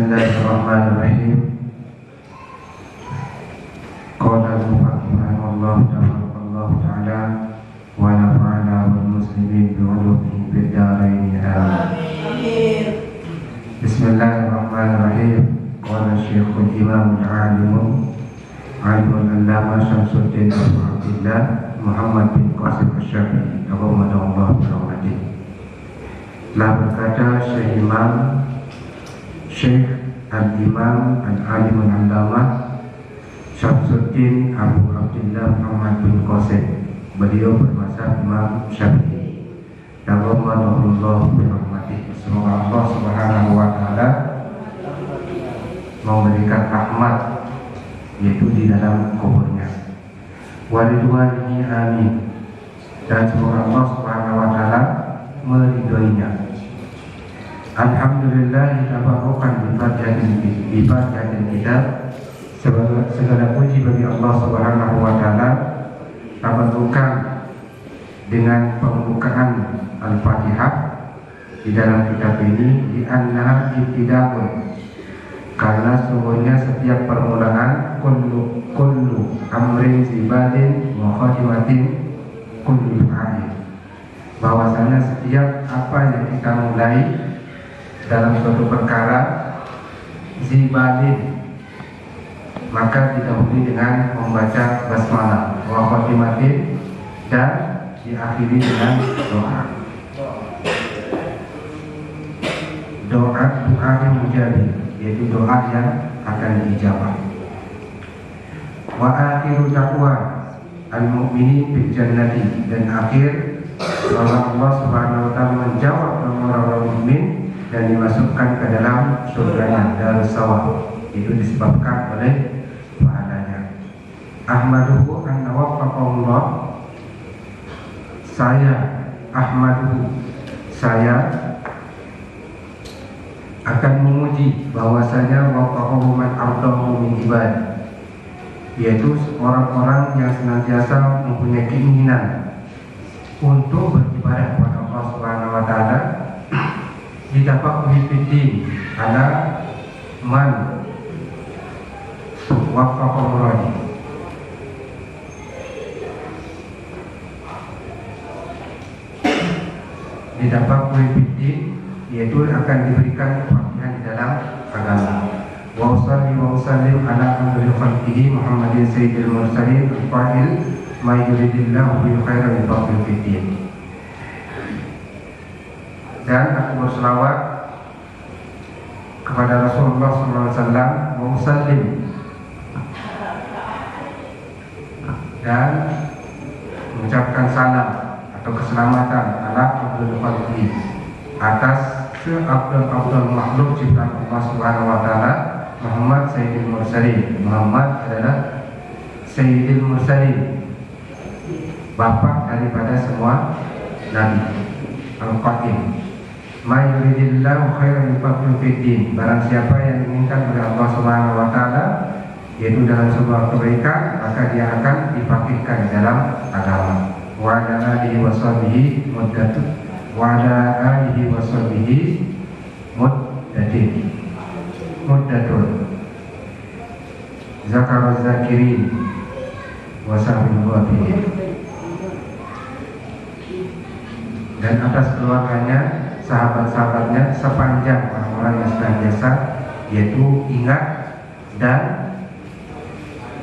Bismillahirrahmanirrahim. Qala al-mufassir rahimahullah ta'ala wa nafa'ana wal muslimin bi ulumihi fid dharain amin. Bismillahirrahmanirrahim. Qala Syekhul Imam al-Alim al-Allama Syamsuddin Abu Abdillah Muhammad bin Qasim Asy-Syafi'i rahimahullah ta'ala. Telah berkata Syekh Imam Syekh Al-Imam Al-Alim Al-Allama Syamsuddin Abu Abdillah Muhammad bin Qasim. Beliau bermazhab Imam Syafi'i. Rahimahullah birahmatih. Semoga Allah Subhanahu wa taala memberikan rahmat yaitu di dalam kuburnya. Walidwanihi amin. Dan semoga Allah Subhanahu wa taala meridhoinya. Alhamdulillah tabarrukan bi fatihatil kitab. Segala puji bagi Allah Subhanahu wa taala tabarrukan dengan pembukaan Al-Fatihah di dalam kitab ini di annaha ibtida'un, karena sungguhnya setiap permulaan kullu amrin zibadin wa khatimatin kullu fa'il, bahwasanya setiap apa yang kita mulai dalam suatu perkara zibalin maka didahului dengan membaca basmalah wa khatimatin, dan diakhiri dengan doa yang mujabih, yaitu doa yang akan diijabah. Wa akhiru taqwa al-mu'minin bil jannati, dan akhir bahwa Allah Subhanahu wa taala menjawab orang-orang mukmin dan dimasukkan ke dalam surganya Darussalam. Itu disebabkan oleh pahalanya. Ahmaduhu an waffaqahullah. Saya akan memuji bahwasanya waffaqahu man ardahu min ibad, yaitu orang-orang yang senantiasa mempunyai keinginan untuk beribadah kepada Allah Subhanahu wa taala. Ditafaqqahi fiddin ala man waffaqahu rabbi. Ditafaqqahi fiddin, yaitu akan diberikan kepastian di dalam agama. Wa usallim ala amril khalqihi Muhammadin sayyidil mursalin al-fa'il ma yuridillahu bi khairin faqil fiddin. Dan aku berselawat kepada Rasulullah SAW wa usallim, dan mengucapkan salam atau keselamatan ala abdul khalqi, atas seabdul makhluk ciptaan Allah Subhanahu wa taala, Muhammad sayyidil mursalin. Muhammad adalah sayyidil mursalin, bapak daripada semua nabi. Al-Qatim ma yuridillahu khairan yufaqihu fiddin, barang siapa yang diinginkan oleh Allah Subhanahu wa taala yaitu dalam sebuah kebaikan, maka dia akan difaqihkan dalam agama. Wa ala alihi washabihi muddatun wa ala alihi washabihi muddatun zakara zakirin wa sahbil ghafirin. Dan atas keluarganya, sahabat-sahabatnya, sepanjang orang-orang yang senantiasa yaitu ingat dan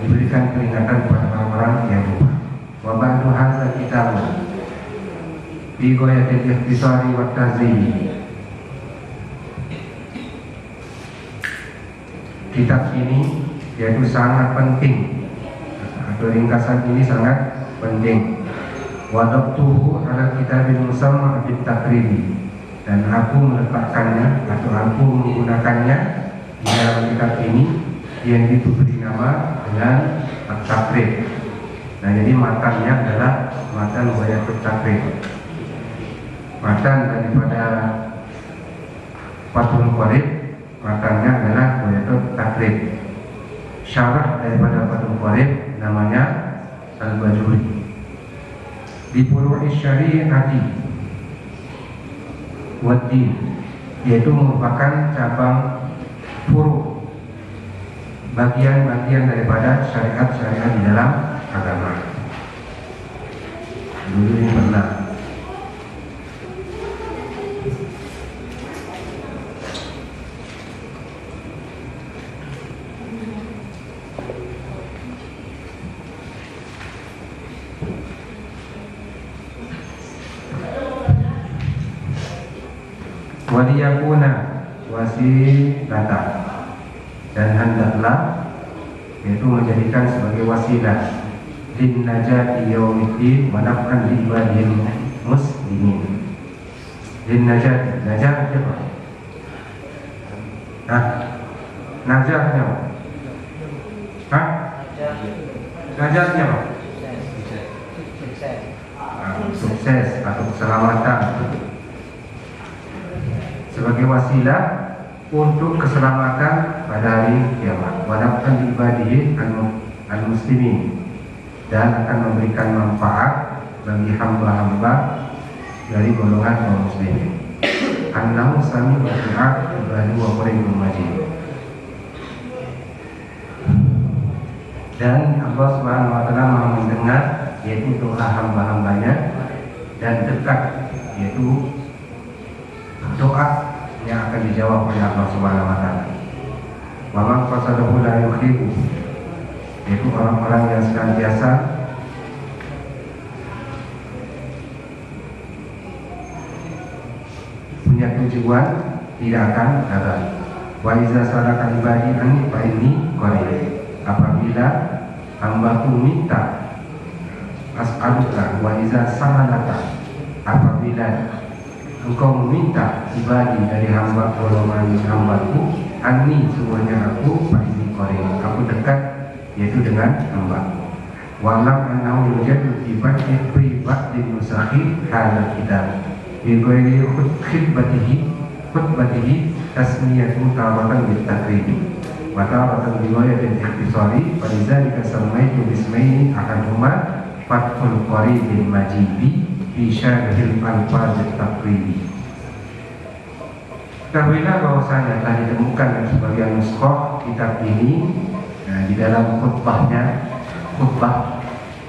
diberikan peringatan kepada orang-orang yang lupa. Wa ba'du hadza kitab bi ghayatil ikhtisari wa tazyi. Kitab ini yaitu sangat penting, atau ringkasan ini sangat penting. Wadabtuhu ala kitabil musamma bit takribi, dan aku meletakkannya atau aku menggunakannya di dalam kitab ini yang diberi nama dengan at-takrib. Nah, jadi matannya adalah matan Ghayatul Takrib. Matan daripada Fathul Qorib, matannya adalah Ghayatul Takrib. Syarah daripada Fathul Qorib namanya Al-Bajuri. Di furu'i syari'ati wa din, yaitu merupakan cabang furu, bagian-bagian daripada syariat-syariat di dalam agama. Dulu ini pernah waliyakuna wasilata, dan hendaklah yaitu menjadikan sebagai wasilah lin najati yaumiddin wa naf'an li ibadil muslimin. Lin najati, najat apa? Najatnya apa? Najatnya apa? Sukses atau keselamatan, sebagai wasilah untuk keselamatan pada hari kiamat. Wa naf'an li ibadihi al-muslimin, dan akan memberikan manfaat bagi hamba-hamba dari golongan kaum muslimin. Annahu sami'un du'a ibadi wa qaribun majid. Dan Allah Subhanahu wa taala Maha mendengar yaitu doa hamba-hambanya, dan dekat yaitu doa yang akan dijawab oleh Allah Subhanahu wa taala. Wa man qasadahu la yukhibu, yaitu orang-orang yang senantiasa punya tujuan tidak akan gagal. Wa iza salaka ibadi anni fa inni qarib, apabila hambaku minta as'aluka, wa iza sa'alaka, apabila engkau meminta ibadi dari hamba golongan hambaku, anni semuanya aku fa inni qarib, aku dekat yaitu dengan hamba. Walam annahu yujadu fi ba'dil musakhi hadal kitab bi ghairi khutbatihi tasmiyatu tawatan bil takribi wa tawatan bi wayatin ikhtisari fa lidzalika samaitu bismaini ahaduma fathul qaribil majibi bi syarhil alfaz takribi. Ketahuilah bahwasanya telah ditemukan sebagian nuskah kitab ini di dalam khutbah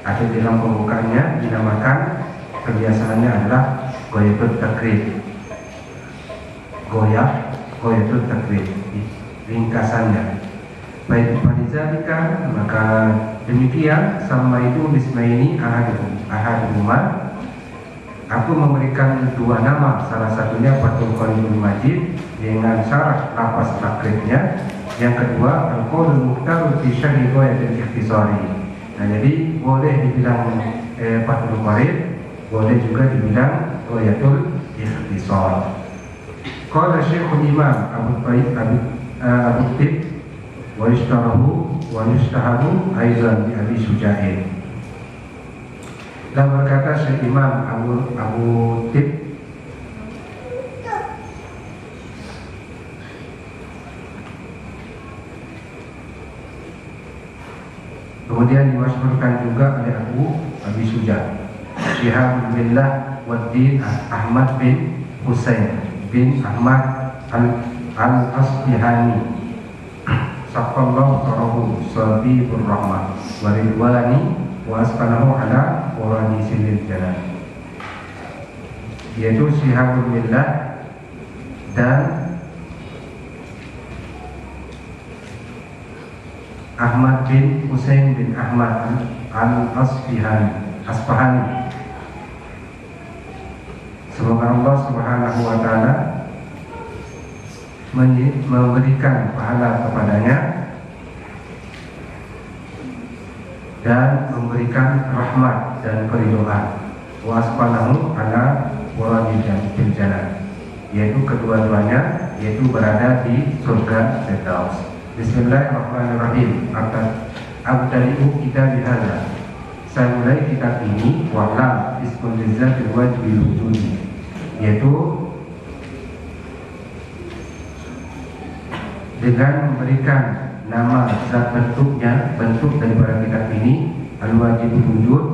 atau di dalam pembukaannya dinamakan, kebiasaannya adalah Ghayatul Takrib. Ghayatul Takrib ringkasannya. Baik pada maka demikian sama itu bismaini ahaduhuma, aku memberikan dua nama, salah satunya Fathul Qaribul Majid dengan syarat lafaz takribnya, yang kedua al-qaulul mukhtar fi syarhi ghayatil ikhtisari. Nah, jadi boleh dibilang Fathul Qarib, boleh juga dibilang Ghayatul Ikhtisar. Qala Syekhul Imam Abu Tib wa yushtaharu aizan bi Abi Syuja'in. Dan berkata Syekh Imam Abu Tib, kemudian diwasyhurkan juga oleh Abi Syuja' Syihab bin Waddin Ahmad bin Husain bin Ahmad al-Asbihani Saqallahu tarahu Sabibur Rahmah wa Ridwani wa askanahu ala warani silil jalan, yaitu Syihabul Millah dan Ahmad bin Husain bin Ahmad al-Asbahani. Semoga Allah Subhanahu wa taala memberikan pahala kepadanya dan memberikan rahmat dan keridhaan. Waspalahu ala waradil jalan, yaitu kedua-duanya yaitu berada di surga Firdaus. Bismillahirrahmanirrahim. Abdali'u kita bihada, saya mulai kitab ini wa'lam ismul lizatil wajbil wujudi, yaitu dengan memberikan nama zat bentuknya, bentuk daripada kitab ini al-wajibul wujud,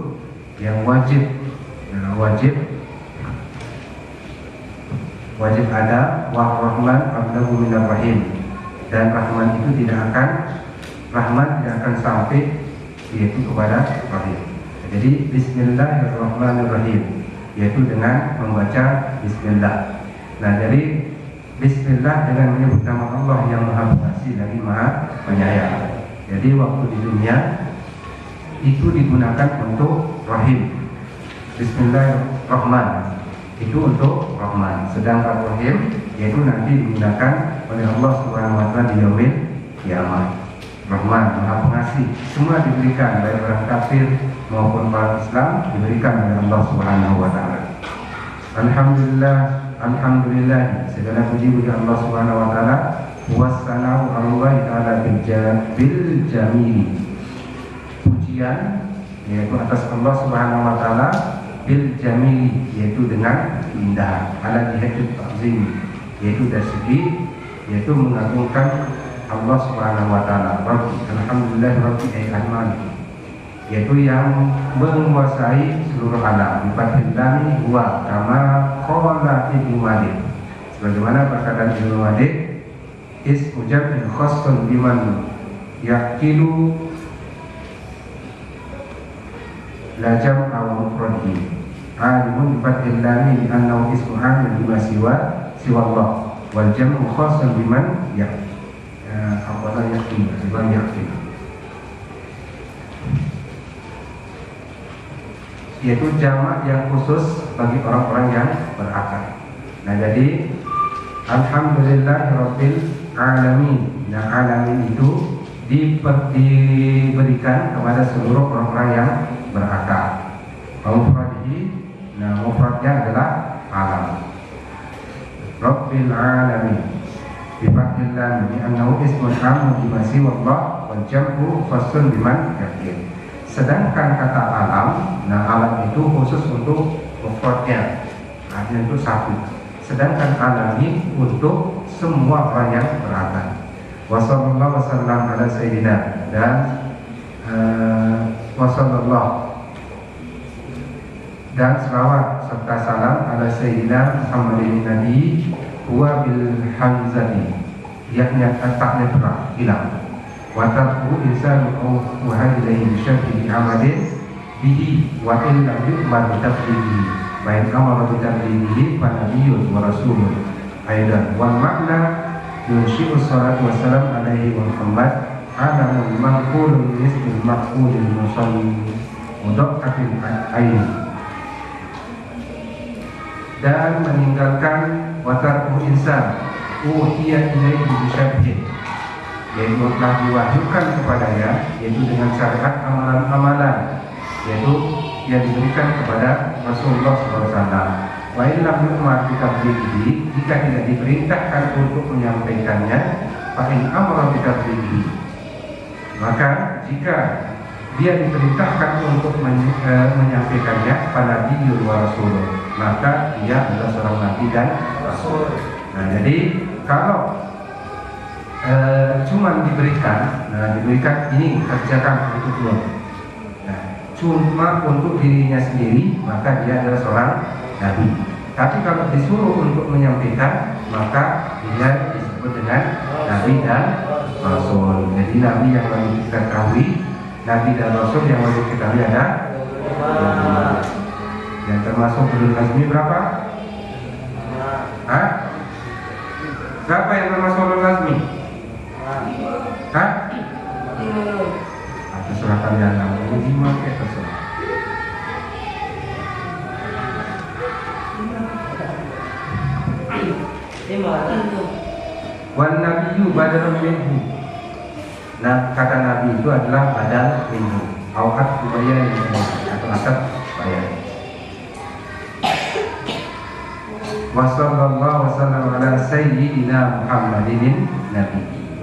yang wajib wajib ada, wa rahman abdahu minar rahim, dan rahmat itu tidak akan sampai yaitu kepada rahim. Jadi Bismillahirrahmanirrahim, yaitu dengan membaca Bismillah. Nah, jadi Bismillah dengan menyebut nama Allah yang Maha Pengasih lagi Maha Penyayang. Jadi waktu di dunia itu digunakan untuk rahim. Bismillahirrahmanirrahim itu untuk rahman. Sedangkan rahim yaitu nanti digunakan oleh Allah Subhanahu wa taala di yaumil kiamat. Rahman, Maha Pengasih, semua diberikan baik orang kafir maupun orang Islam diberikan oleh Allah Subhanahu wa taala. Alhamdulillah, segala puji bagi Allah Subhanahu wa taala. Wassalatu Allah taala bil jamil. Pujian yaitu atas Allah Subhanahu wa taala bil jamil, yaitu dengan keindahan, ala jihadut ta'zim, yaitu dari segi yaitu mengagungkan Allah Subhanahu wa taala. Rabbi, alhamdulillah rabbil alamin, yaitu yang menguasai seluruh alam. Bifathil lam huwa kama qala Ibnu Malik, sebagaimana perkataan Ibnu Malik, ismu jam'in khassun biman yaqilu la jam'a wa mufradi. Alimun bifathil lam bi annahu ismu amil bima siwa Allah, wal jam'u khassun biman yakin, yaitu jamak yang khusus bagi orang-orang yang berakal. Nah, jadi Alhamdulillahirabbil alamin. Nah, alamin itu diberikan kepada seluruh orang-orang yang berakal. Mufradhi, nah mufradnya adalah alam. Rabbil alamin bifathil lam bi annahu ismun amun bima siwa Allah wal jam'u khassun biman yakin. Sedangkan kata alam, nah alam itu khusus untuk mufradnya, artinya itu satu. Sedangkan alami untuk semua orang yang berakal. Wassallallahu wasallam ala sayyidina, dan wassallallahu dan selawat serta salam ala sayyidina Muhammadin Nabi huwa bil hamzati, yakni taknya terang hilang. Wa tarku insanu wa hadilaihi bisyarti amalin bihi wa illa yu'mar bitaflihi baik amara bitaflihi fa nabiyyun wa rasulun aidan. Wal makna yunshi'u salatu wassalam alaihi wa Muhammad alamun maqulun ismil maqulil musalli mudha'afil aini, dan meninggalkan watarku insan uhiya ilaihi bisyabhin, yaitu telah diwahyukan kepadanya, yaitu dengan syariat amalan-amalan, yaitu yang diberikan kepada Rasulullah SAW. Wa illam yu'mar bitablighihi, jika tidak diperintahkan untuk menyampaikannya, fa in amara bitablighihi, maka jika dia diperintahkan untuk menyampaikannya pada nabiyyun wa rasulun, maka dia adalah seorang nabi dan rasul. Nah, jadi kalau cuma diberikan ini kerjakan untuk lo, nah, cuma untuk dirinya sendiri, maka dia adalah seorang nabi. Tapi kalau disuruh untuk menyampaikan, maka dia disebut dengan nabi dan rasul. Jadi nabi yang wajib kita ketahui, nabi dan rasul yang wajib kita ketahui ada yang termasuk ulul azmi berapa? Hah? Berapa yang termasuk ulul azmi? Hah? Terserah kalian lah, mau 5 ke terserah. Wan nabiyyu badalun minhu. Nah, kata nabi itu adalah badal minhu, awat bayan atau akad bayan. Wassallallahu wasallam ala sayyidina Muhammadin nabi.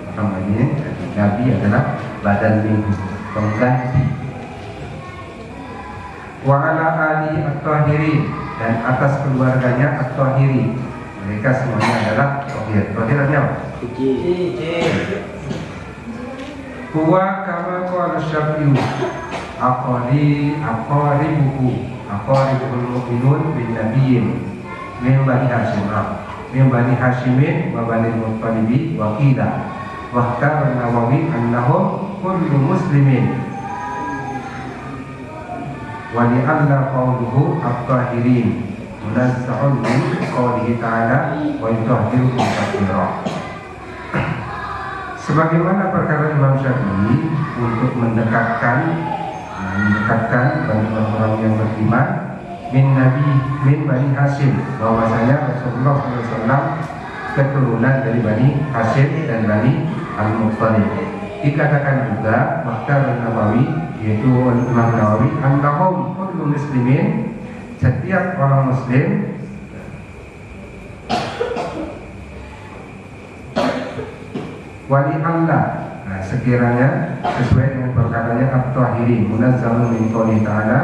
Muhammadin nabi adalah badal minhu, pengganti. Wa ala ali at-tahirin, dan atas keluarganya at-tahirin, mereka semuanya adalah tahir. Tahir artinya apa? Suci. Huwa kama qala Syafi'i aqaribul mu'minun bin nabiyyin min bani Hashim min bani Hashimin wa bani Muttalibi wa qila wahtar Nawawi annahum kullu muslimin wa li'anna qawluhu at-tahirin munazza'un min qawlihi ta'ala wa yutahhirukum tathira. Sebagaimana perkara Imam Syafi'i untuk mendekatkan bagi orang-orang yang beriman min Bani Hashim, bahwasanya Rasulullah SAW keturunan dari Bani Hashim dan Bani Al-Muttalib. Dikatakan juga Wahtar Nawawi, yaitu Imam Nawawi, annahum kullu muslimin, setiap orang muslim wali Allah. Nah, sekiranya sesuai dengan perkataannya at-tahirin munazzalun min qouli ta'ala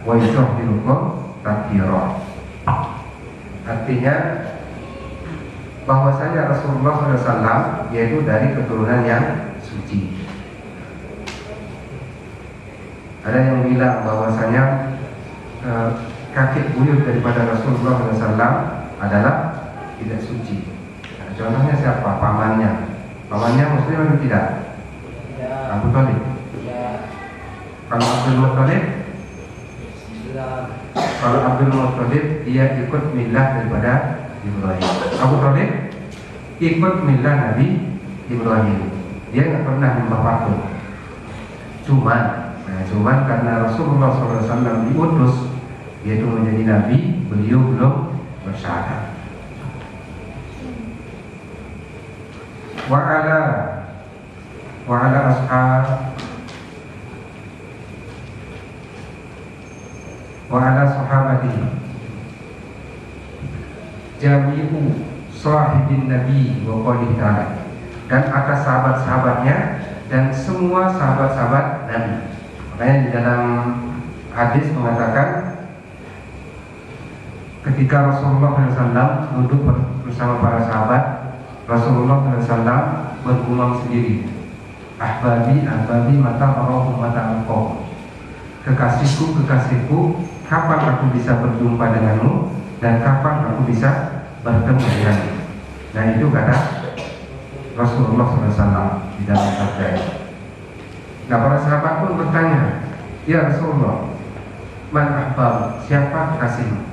wa yutahhirukum tathira. Artinya bahwasanya Rasulullah SAW yaitu dari keturunan yang suci. Ada yang bilang bahwasanya kakek buyut daripada Rasulullah SAW adalah tidak suci. Nah, contohnya siapa? Pamannya muslim atau tidak? Abu Thalib. Kalau Abdul Muttalib, kalau Abdul Muttalib dia ikut milah daripada Ibrahim. Abu Thalib ikut milah Nabi Ibrahim. Dia nggak pernah menyembah patung. Cuman karena Rasulullah SAW diutus yaitu menjadi nabi, beliau belum bersyahadat. Wa ala ashab wa ala sahabatihi jami'u sahibin nabi wa qawlihi ta'ala, dan atas sahabat-sahabatnya dan semua sahabat-sahabat Nabi. Makanya di dalam hadis mengatakan ketika Rasulullah SAW duduk bersama para sahabat, Rasulullah SAW bergumam sendiri, ahbabi mata arahum mata alqaum, kekasihku, kapan aku bisa berjumpa denganmu dan kapan aku bisa bertemu denganmu. Nah, itu kata Rasulullah SAW di dalam sabda. Nah, para sahabat pun bertanya, ya Rasulullah, man ahbab, siapa kekasihmu?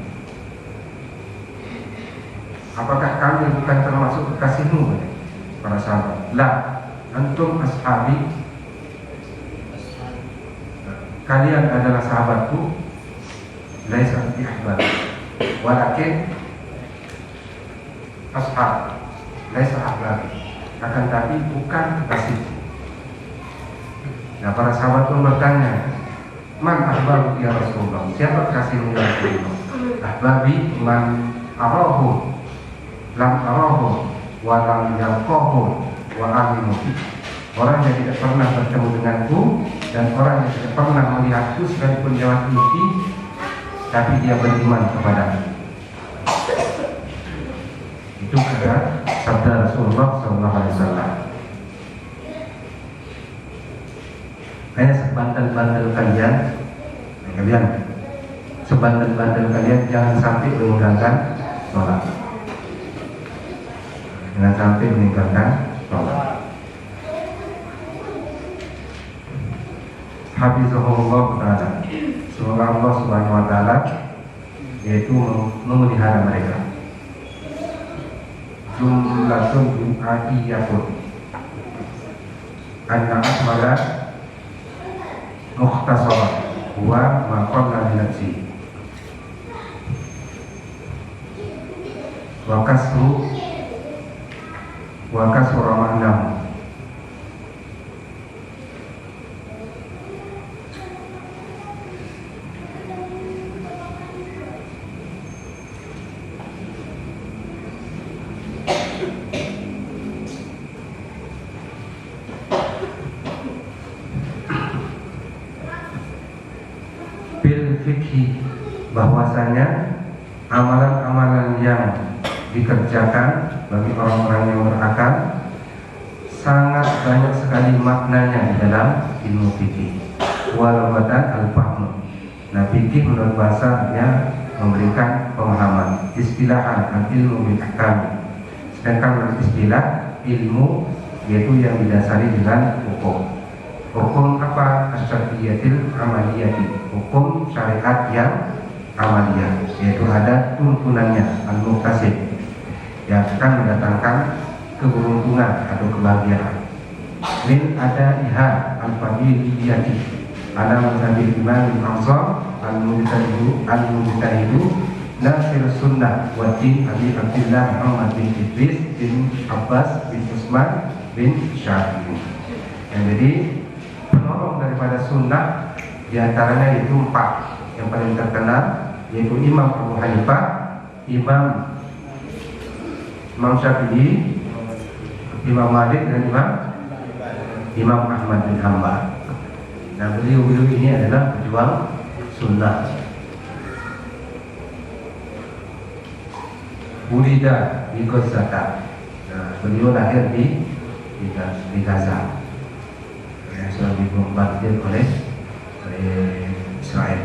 Apakah kami bukan termasuk kekasihmu? Para sahabat, la, antum ashabi, kalian adalah sahabatku, laisa bi ahbab, walakin ashab, laisa ahbab, akan tapi bukan kekasihku. Nah, para sahabat pun bertanya, man ahbab ya Rasulullah, siapa kekasihmu ya Rasulullah? Ahbabi man arahu lam arahu wa lam yalqahu wa alimu, orang yang tidak pernah bertemu denganku dan orang yang tidak pernah melihatku sekalipun lewat mimpi, tapi dia beriman kepadaku. Itu kata sabda Rasulullah SAW. Kayak sebandel-bandel kalian sebandel-bandel kalian jangan sampai meninggalkan sholat. Jangan sampai meninggalkan sholat. Hafizahullah ta'ala, semoga Allah subhanahu wa ta'ala yaitu memelihara mereka. Jumlatun du'aiyatun anna akmala mukhtasara huwa ma qalla min nafsi wa kasru ma'nahu. Fikih, bahwasanya amalan-amalan yang dikerjakan bagi orang-orang yang berakal sangat banyak sekali maknanya di dalam ilmu fikih. Walawatan al-fahmu. Nah, fikih menurut bahasanya memberikan pemahaman. Istilahan al-ilmu bil ahkam. Sedangkan menurut istilah ilmu yaitu yang didasari dengan hukum. Hukum apa? Asyariyatil amaliyati, hukum syariat yang amaliyah, yaitu ada tuntunannya, al-muktasib, yang akan mendatangkan keberuntungan atau kebahagiaan. Min ada ihad al-fadiliyati ala mazhabil imam al-azhar al-mujtahidu nasir sunnah wa din Abi Abdillah Muhammad bin Idris bin Abbas bin Usman bin Syafi'i. Yang jadi penolong daripada sunnah diantaranya itu 4. Yang paling terkenal yaitu Imam Abu Hanifah, Imam Syafi'i, Imam Malik, dan Imam Ahmad bin Hanbal. Nah, beliau ini adalah pejuang sunnah. Wulida di Gaza. Nah, beliau lahir di Gaza. Yang sudah dibombardir oleh Israel.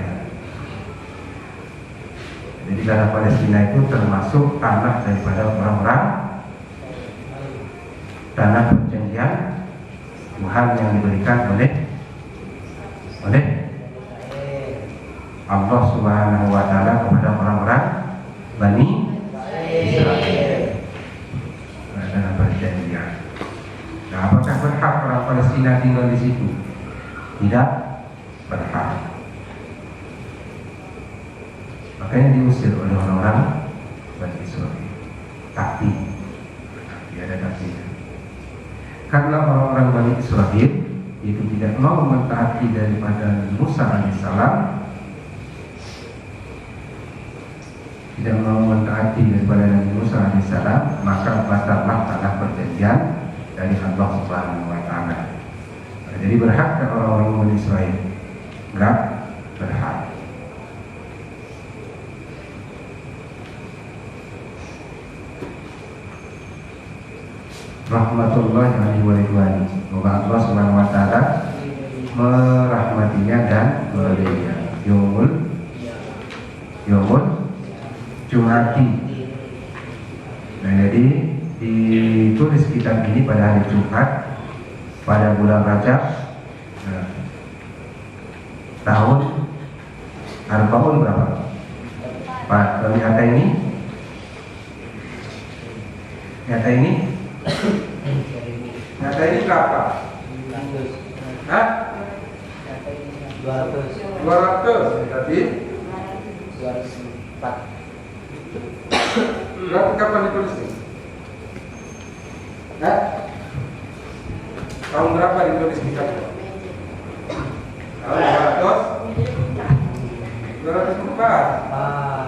Jadi tanah Palestina itu termasuk tanah daripada orang-orang tanah perjanjian Tuhan yang diberikan oleh Allah Subhanahu wa taala kepada orang-orang Bani Israel. Tanah perjanjian. Nah, apakah berhak orang Palestina tinggal di situ? Tidak berhak. Makanya diusir oleh orang-orang Bani Israel. Tapi ada tapinya. Karena orang-orang Bani Israel itu tidak mau mentaati daripada Musa alaihissalam, tidak mau mentaati daripada Nabi Musa alaihissalam, maka batallah tanah perjanjian dari Allah Subhanahu wa taala. Jadi berhak orang-orang Bani Israel? Enggak berhak. Rahmatullahi alaihi wa ridwani. Semoga Allah Subhanahu wa taala merahmatinya dan meridainya. Yomul Jumati. Nah, jadi ditulis kitab ini pada hari Jumat pada bulan Rajab tahun Arbaun berapa? Pak, kalau nyata ini berapa? Hah? 200 berarti 204. Berapa kapan ditulis ini? Hah? Tahun berapa ditulis kitab? Tahun 204.